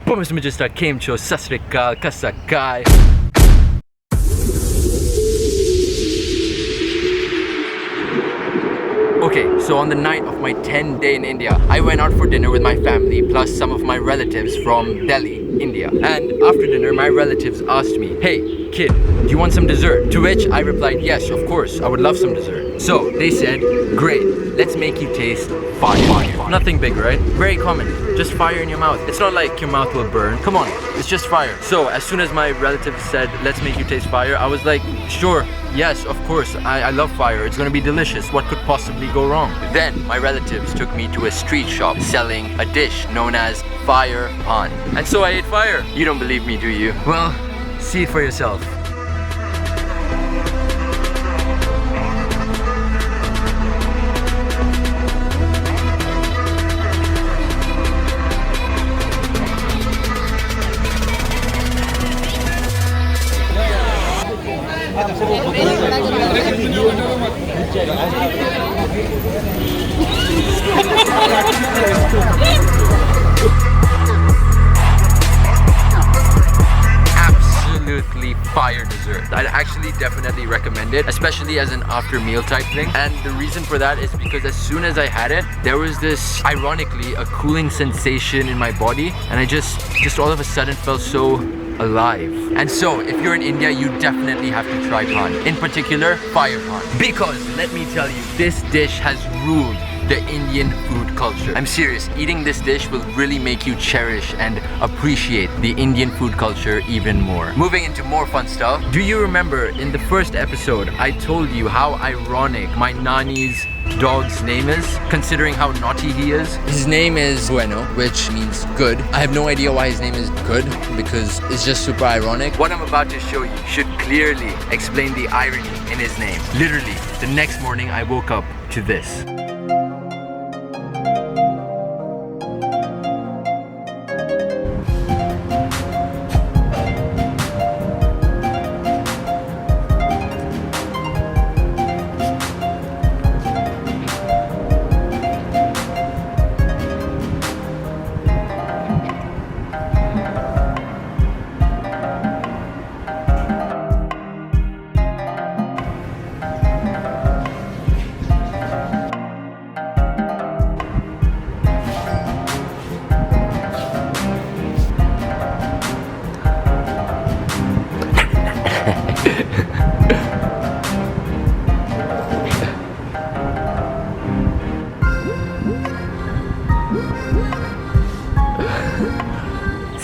Boom, Mr. Magista came to Sasrikal Kasakai. Okay, so on the night of my 10th day in India, I went out for dinner with my family plus some of my relatives from Delhi, India. And after dinner, my relatives asked me, "Hey, kid, do you want some dessert?" To which I replied, "Yes, of course, I would love some dessert." So they said, "Great, let's make you taste fire." Nothing big, right? Very common. Just fire in your mouth. It's not like your mouth will burn. Come on, it's just fire. So as soon as my relatives said, "Let's make you taste fire," I was like, "Sure, yes, of course. I love fire. It's gonna be delicious. What could possibly go wrong?" Then my relatives took me to a street shop selling a dish known as fire paan. And so I ate fire. You don't believe me, do you? Well, see it for yourself. Absolutely fire dessert. I'd actually definitely recommend it, especially as an after meal type thing. And the reason for that is because as soon as I had it, there was this, ironically, a cooling sensation in my body, and I just all of a sudden felt so alive. And so if you're in India, you definitely have to try paan, in particular fire paan, because let me tell you, this dish has ruled the Indian food culture. I'm serious, eating this dish will really make you cherish and appreciate the Indian food culture even more. Moving into more fun stuff, do you remember in the first episode I told you how ironic my nani's dog's name is, considering how naughty he is? His name is Bueno, which means good. I have no idea why his name is good, because it's just super ironic. What I'm about to show you should clearly explain the irony in his name. Literally, the next morning I woke up to this.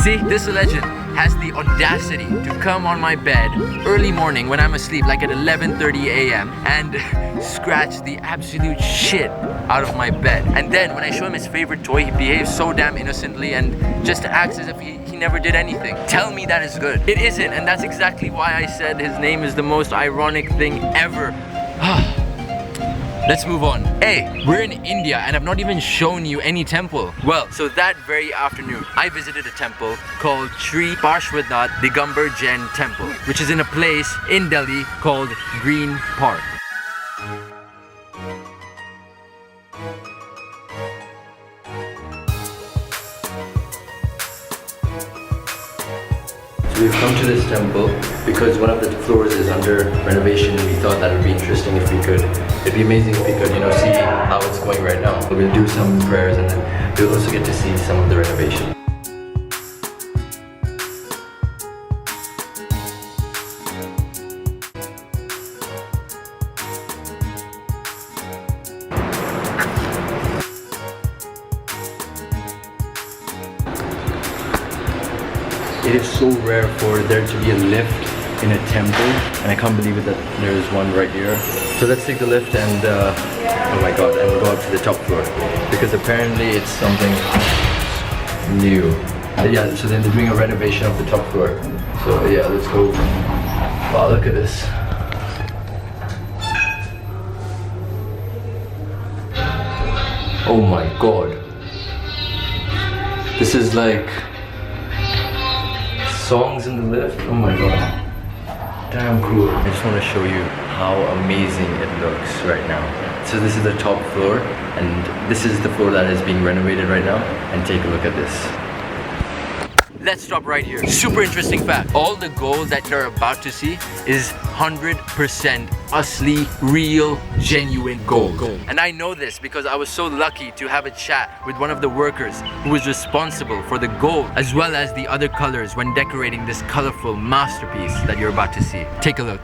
See, this legend has the audacity to come on my bed early morning when I'm asleep, like at 11:30 a.m. and scratch the absolute shit out of my bed. And then when I show him his favorite toy, he behaves so damn innocently and just acts as if he never did anything. Tell me that is good. It isn't, and that's exactly why I said his name is the most ironic thing ever. Let's move on. Hey, we're in India and I've not even shown you any temple. Well, so that very afternoon, I visited a temple called Sri Parshvanath Digambar Jain Temple, which is in a place in Delhi called Green Park. So we've come to this temple because one of the floors is under renovation. We thought that would be interesting if we could. It'd be amazing if we could, see how it's going right now. We'll do some prayers and then we'll also get to see some of the renovation. It is so rare for there to be a lift in a temple, and I can't believe it that there is one right here. So let's take the lift and oh my god, and go up to the top floor, because apparently it's something new. Yeah, so then they're doing a renovation of the top floor. So yeah, let's go. Wow, look at this. Oh my god. This is like songs in the lift. Oh my god. Damn cool. I just want to show you how amazing it looks right now. So this is the top floor, and this is the floor that is being renovated right now. And take a look at this. let's stop right here. Super interesting fact. All the gold that you're about to see is 100% asli, real, genuine gold. And I know this because I was so lucky to have a chat with one of the workers who was responsible for the gold as well as the other colors when decorating this colorful masterpiece that you're about to see. Take a look.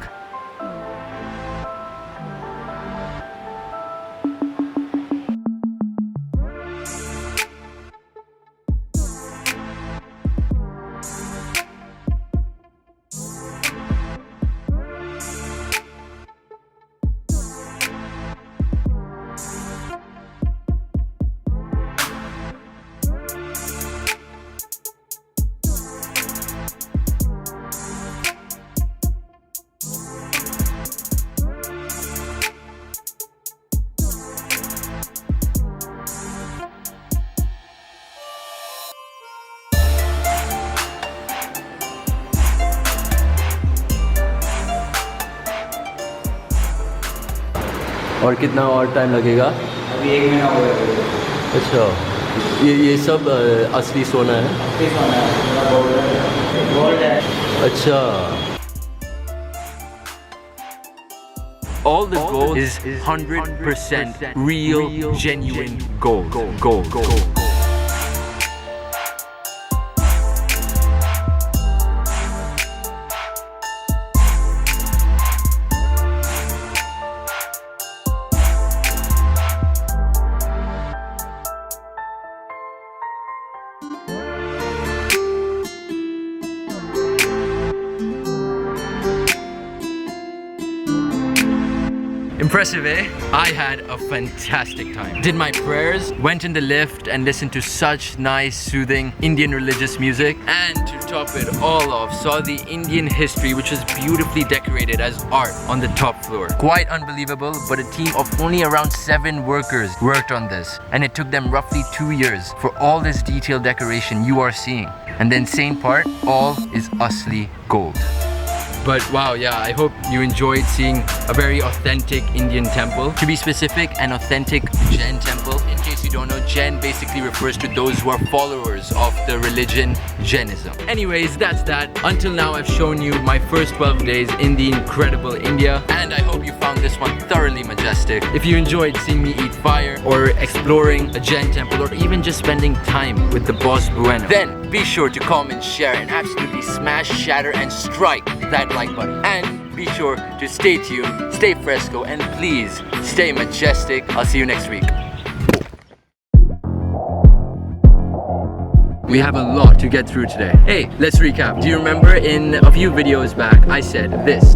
और कितना और time लगेगा? अभी 1 महीना हो गया। अच्छा, ये सब असली सोना है? असली सोना है, गोल्ड है। अच्छा। All the gold is 100% real, genuine gold. Impressive, eh? I had a fantastic time. Did my prayers, went in the lift and listened to such nice, soothing Indian religious music. And to top it all off, saw the Indian history, which was beautifully decorated as art on the top floor. Quite unbelievable, but a team of only around 7 workers worked on this. And it took them roughly 2 years for all this detailed decoration you are seeing. And the insane part, all is asli gold. But wow, yeah, I hope you enjoyed seeing a very authentic Indian temple. To be specific, an authentic Jain temple. In case you don't know, Jain basically refers to those who are followers of the religion Jainism. Anyways, that's that. Until now, I've shown you my first 12 days in the incredible India. And I hope you found this one thoroughly majestic. If you enjoyed seeing me eat fire or exploring a Jain temple or even just spending time with the boss Bueno, then be sure to comment, share, and absolutely smash, shatter, and strike that like button. And be sure to stay tuned, stay fresco, and please stay majestic. I'll see you next week. We have a lot to get through today. Hey, let's recap. Do you remember in a few videos back, I said this?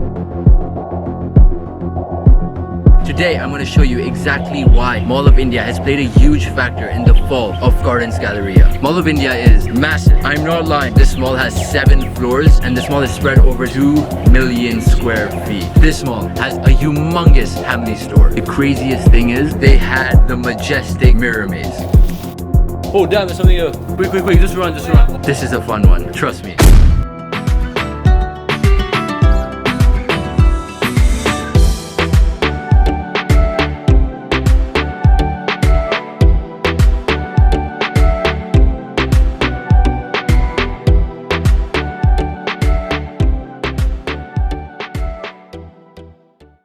Today, I'm going to show you exactly why Mall of India has played a huge factor in the fall of Gardens Galleria. Mall of India is massive. I'm not lying. This mall has 7 floors and this mall is spread over 2 million square feet. This mall has a humongous Hamley store. The craziest thing is they had the majestic mirror maze. Oh damn, there's something else. Quick, just run. This is a fun one, trust me.